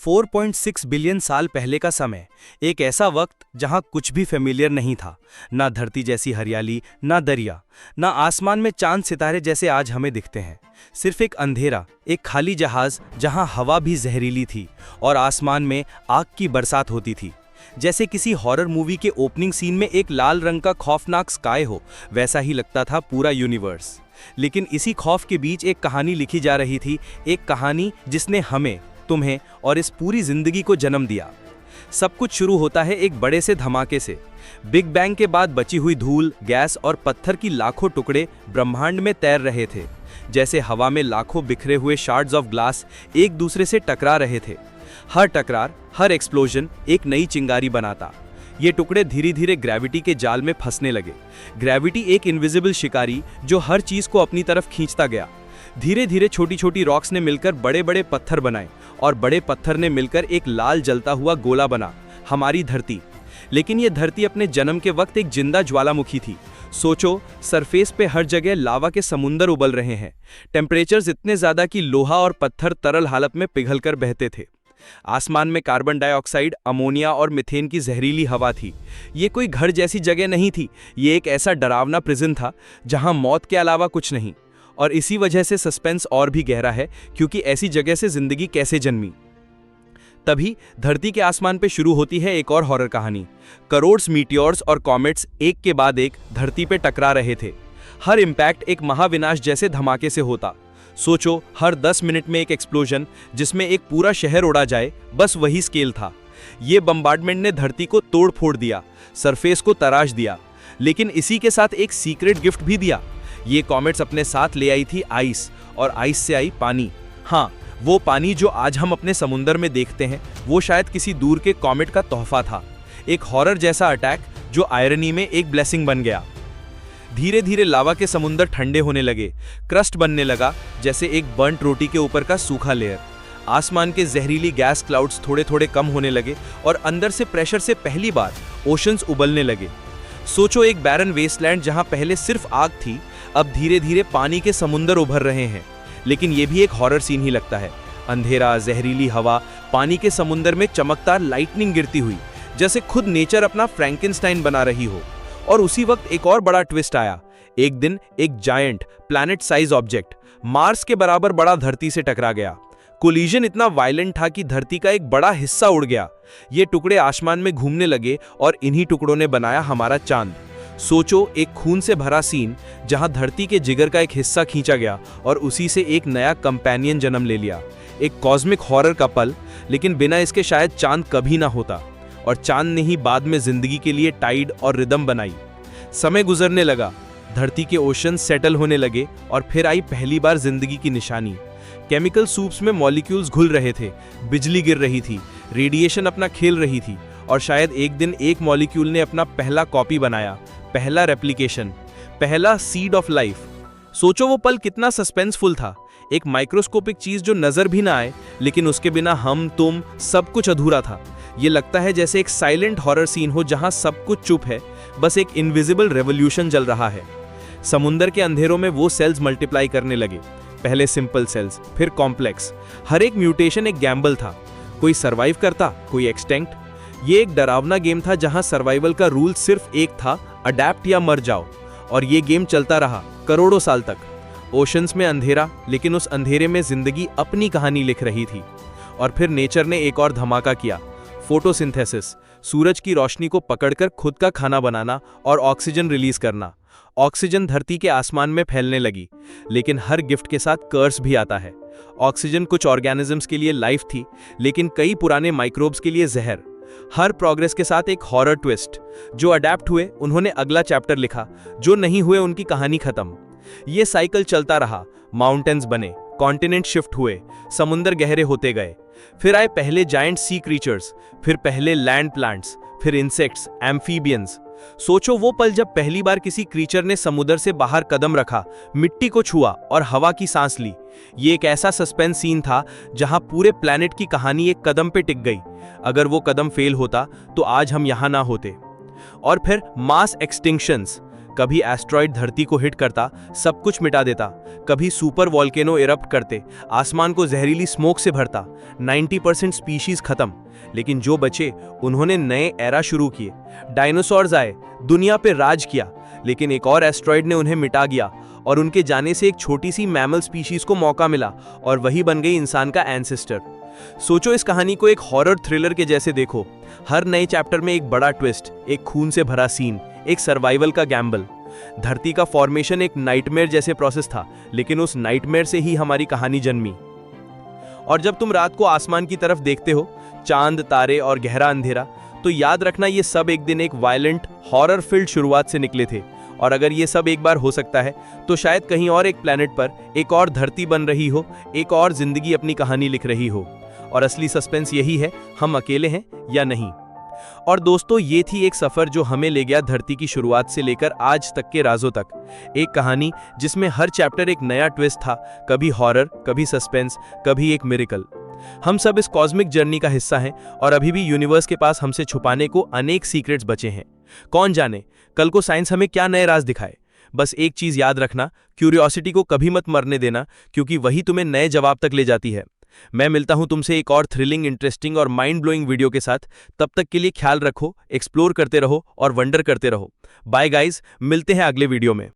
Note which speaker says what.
Speaker 1: 4.6 billion साल पहले का समय, एक ऐसा वक्त जहां कुछ भी फेमिलियर नहीं था। ना धरती जैसी हरियाली, ना दरिया, ना आसमान में चांद सितारे जैसे आज हमें दिखते हैं। सिर्फ एक अंधेरा, एक खाली जहाज जहां हवा भी जहरीली थी और आसमान में आग की बरसात होती थी। जैसे किसी हॉरर मूवी के ओपनिंग सीन में एक लाल रंग का खौफनाक स्काई हो, वैसा ही लगता था पूरा यूनिवर्स। लेकिन इसी खौफ के बीच एक कहानी लिखी जा रही थी, एक कहानी जिसने हमें, तुम्हें और इस पूरी जिंदगी को जन्म दिया। सब कुछ शुरू होता है एक बड़े से धमाके से। बिग बैंग के बाद बची हुई धूल, गैस और पत्थर की लाखों टुकड़े ब्रह्मांड में तैर रहे थे। जैसे हवा में लाखों बिखरे हुए शार्ड्स ऑफ ग्लास एक दूसरे से टकरा रहे थे। हर टकरार, हर एक्सप्लोजन एक नई चिंगारी बनाता। ये टुकड़े धीरे धीरे ग्रेविटी के जाल में फंसने लगे। ग्रेविटी एक इनविजिबल शिकारी जो हर चीज को अपनी तरफ खींचता गया। धीरे धीरे छोटी छोटी रॉक्स ने मिलकर बड़े बड़े पत्थर बनाए और बड़े पत्थर ने मिलकर एक लाल जलता हुआ गोला बना, हमारी धरती। लेकिन ये धरती अपने जन्म के वक्त एक जिंदा ज्वालामुखी थी। सोचो, सरफेस पे हर जगह लावा के समुंदर उबल रहे हैं। टेम्परेचर्स इतने ज्यादा कि लोहा और पत्थर तरल हालत में पिघलकर बहते थे। आसमान में कार्बन डाइऑक्साइड, अमोनिया और मीथेन की जहरीली हवा थी। ये कोई घर जैसी जगह नहीं थी, ये एक ऐसा डरावना प्रिजन था जहां मौत के अलावा कुछ नहीं। और इसी वजह से सस्पेंस और भी गहरा है, क्योंकि ऐसी जगह से जिंदगी कैसे जन्मी। तभी धरती के आसमान पे शुरू होती है एक और हॉरर कहानी। करोड़्स मीटियोर्स और कॉमेट्स एक के बाद एक धरती पे टकरा रहे थे। हर इम्पैक्ट एक महाविनाश जैसे धमाके से होता। सोचो, हर 10 मिनट में एक एक्सप्लोजन जिसमें एक पूरा शहर उड़ा जाए, बस वही स्केल था। ये बम्बार्डमेंट ने धरती को तोड़ फोड़ दिया, सरफेस को तराश दिया, लेकिन इसी के साथ एक सीक्रेट गिफ्ट भी दिया। ये कॉमेट्स अपने साथ ले आई थी आइस, और आइस से आई पानी। हाँ, वो पानी जो आज हम अपने समुंदर में देखते हैं, वो शायद किसी दूर के कॉमेट का तोहफा था। एक हॉरर जैसा अटैक जो आयरनी में एक ब्लेसिंग बन गया। धीरे धीरे लावा के समुंदर ठंडे होने लगे, क्रस्ट बनने लगा जैसे एक बर्न्ट रोटी के ऊपर का सूखा लेयर। आसमान के जहरीली गैस क्लाउड्स थोड़े थोड़े कम होने लगे और अंदर से प्रेशर से पहली बार ओशंस उबलने लगे। सोचो, एक बैरन वेस्टलैंड जहां पहले सिर्फ आग थी, अब धीरे धीरे पानी के समुंदर उभर रहे हैं। लेकिन यह भी एक हॉरर सीन ही लगता है। अंधेरा, जहरीली हवा, पानी के समुंदर में चमकदार लाइटनिंग गिरती हुई, जैसे खुद नेचर अपना फ्रैंकेनस्टाइन बना रही हो। और उसी वक्त एक और बड़ा ट्विस्ट आया। एक दिन एक giant planet size object, Mars के बराबर बड़ा, धरती से टकरा गया। कोलिजन इतना वायलेंट था कि धरती का एक बड़ा हिस्सा उड़ गया। ये टुकड़े आसमान में घूमने लगे और इन्हीं टुकड़ों ने बनाया हमारा चांद। सोचो, एक खून से भरा सीन जहां धरती के जिगर का एक हिस्सा खींचा गया और उसी से एक नया कंपेनियन जन्म ले लिया। एक कॉस्मिक हॉरर का पल, लेकिन बिना इसके शायद चांद कभी ना होता। और चांद ने ही बाद में जिंदगी के लिए टाइड और रिदम बनाई। समय गुजरने लगा, धरती के ओशन सेटल होने लगे और फिर आई पहली बार जिंदगी की निशानी। केमिकल सूप्स में मॉलिक्यूल्स घुल रहे थे, बिजली गिर रही थी, रेडिएशन अपना खेल रही थी, और शायद एक दिन एक मॉलिक्यूल ने अपना पहला कॉपी बनाया, पहला रेप्लिकेशन, पहला सीड ऑफ लाइफ। सोचो, वो पल कितना सस्पेंसफुल था। एक माइक्रोस्कोपिक चीज जो नजर भी ना आए, लेकिन उसके बिना हम, तुम, सब कुछ अधूरा था। ये लगता है जैसे एक साइलेंट हॉरर सीन हो जहां सब कुछ चुप है, बस एक इनविजिबल रेवोल्यूशन चल रहा है। समुंदर के अंधेरों में वो सेल्स मल्टीप्लाई करने लगे, पहले सिंपल सेल्स, फिर कॉम्प्लेक्स। हर एक म्यूटेशन एक गैम्बल था, कोई सर्वाइव करता, कोई एक्सटेंक्ट। ये एक डरावना गेम था जहां सर्वाइवल का रूल सिर्फ एक था, अडैप्ट या मर जाओ। और ये गेम चलता रहा करोड़ों साल तक। ओशंस में अंधेरा, लेकिन उस अंधेरे में जिंदगी अपनी कहानी लिख रही थी। और फिर नेचर ने एक और धमाका किया, फोटोसिंथेसिस, सूरज की रोशनी को पकड़कर खुद का खाना बनाना और ऑक्सीजन रिलीज करना। ऑक्सीजन धरती के आसमान में फैलने लगी, लेकिन हर गिफ्ट के साथ कर्स भी आता है। ऑक्सीजन कुछ ऑर्गेनिजम्स के लिए लाइफ थी, लेकिन कई पुराने माइक्रोब्स के लिए जहर। हर प्रोग्रेस के साथ एक हॉरर ट्विस्ट। जो अडैप्ट हुए उन्होंने अगला चैप्टर लिखा, जो नहीं हुए उनकी कहानी खत्म। ये साइकिल चलता रहा, माउंटेन्स बने, कॉन्टिनेंट शिफ्ट हुए, समुंदर गहरे होते गए। फिर आए पहले जायंट सी क्रीचर्स, फिर पहले लैंड प्लांट्स, फिर इंसेक्ट्स, एम्फीबियंस। सोचो, वो पल जब पहली बार किसी क्रीचर ने समुद्र से बाहर कदम रखा, मिट्टी को छुआ और हवा की सांस ली। ये एक ऐसा सस्पेंस सीन था जहां पूरे प्लैनेट की कहानी एक कदम पे टिक गई। अगर वो कदम फेल होता तो आज हम यहां ना होते। और फिर मास एक्सटिंक्शंस, कभी एस्ट्रॉइड धरती को हिट करता, सब कुछ मिटा देता, कभी सुपर वॉल्केनो इरप्ट करते, आसमान को जहरीली स्मोक से भरता, 90% स्पीशीज खत्म। लेकिन जो बचे उन्होंने नए एरा शुरू किए। डायनासोर्स आए, दुनिया पे राज किया, लेकिन एक और एस्ट्रॉइड ने उन्हें मिटा गया और उनके जाने से एक छोटी सी मैमल स्पीशीज को मौका मिला और वही बन गई इंसान का एंसेस्टर। सोचो, इस कहानी को एक हॉरर थ्रिलर के जैसे देखो। हर नए चैप्टर में एक बड़ा ट्विस्ट, एक खून से भरा सीन, एक सर्वाइवल का गैम्बल। धरती का फॉर्मेशन एक नाइटमेयर जैसे प्रोसेस था, लेकिन उस नाइटमेयर से ही हमारी कहानी जन्मी। और जब तुम रात को आसमान की तरफ देखते हो, चांद, तारे और गहरा अंधेरा, तो याद रखना ये सब एक दिन एक वायलेंट हॉरर फील्ड शुरुआत से निकले थे। और अगर ये सब एक बार हो सकता है, तो शायद कहीं और एक प्लेनेट पर एक और धरती बन रही हो, एक और जिंदगी अपनी कहानी लिख रही हो। और असली सस्पेंस यही है, हम अकेले हैं या नहीं। और दोस्तों, ये थी एक सफर जो हमें ले गया धरती की शुरुआत से लेकर आज तक के राजों तक। एक कहानी जिसमें हर चैप्टर एक नया ट्विस्ट था, कभी हॉरर, कभी सस्पेंस, कभी एक मिरेकल। हम सब इस कॉस्मिक जर्नी का हिस्सा हैं और अभी भी यूनिवर्स के पास हमसे छुपाने को अनेक सीक्रेट्स बचे हैं। कौन जाने कल को साइंस हमें क्या नए राज दिखाए। बस एक चीज याद रखना, क्यूरियोसिटी को कभी मत मरने देना, क्योंकि वही तुम्हें नए जवाब तक ले जाती है। मैं मिलता हूं तुमसे एक और थ्रिलिंग, इंटरेस्टिंग और माइंड ब्लोइंग वीडियो के साथ। तब तक के लिए ख्याल रखो, एक्सप्लोर करते रहो और वंडर करते रहो। बाय गाइस, मिलते हैं अगले वीडियो में।